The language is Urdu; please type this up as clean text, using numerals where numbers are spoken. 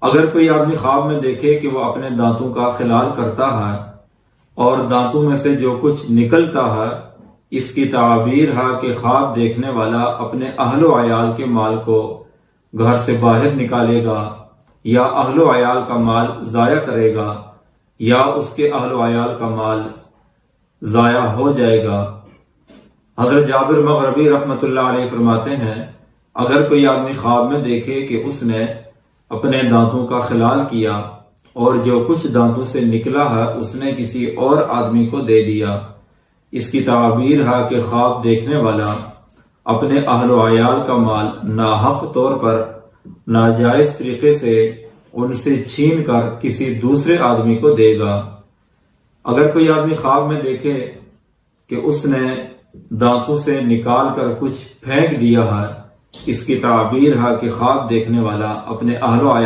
اگر کوئی آدمی خواب میں دیکھے کہ وہ اپنے دانتوں کا خلال کرتا ہے اور دانتوں میں سے جو کچھ نکلتا ہے، اس کی تعبیر ہے کہ خواب دیکھنے والا اپنے اہل و عیال کے مال کو گھر سے باہر نکالے گا، یا اہل و عیال کا مال ضائع کرے گا، یا اس کے اہل و عیال کا مال ضائع ہو جائے گا۔ حضرت جابر مغربی رحمۃ اللہ علیہ فرماتے ہیں، اگر کوئی آدمی خواب میں دیکھے کہ اس نے اپنے دانتوں کا خلال کیا اور جو کچھ دانتوں سے نکلا ہے اس نے کسی اور آدمی کو دے دیا، اس کی تعبیر ہے کہ خواب دیکھنے والا اپنے اہل و عیال کا مال ناحق طور پر ناجائز طریقے سے ان سے چھین کر کسی دوسرے آدمی کو دے گا۔ اگر کوئی آدمی خواب میں دیکھے کہ اس نے دانتوں سے نکال کر کچھ پھینک دیا ہے، اس کی تعبیر ہے کہ خواب دیکھنے والا اپنے اہل و عیال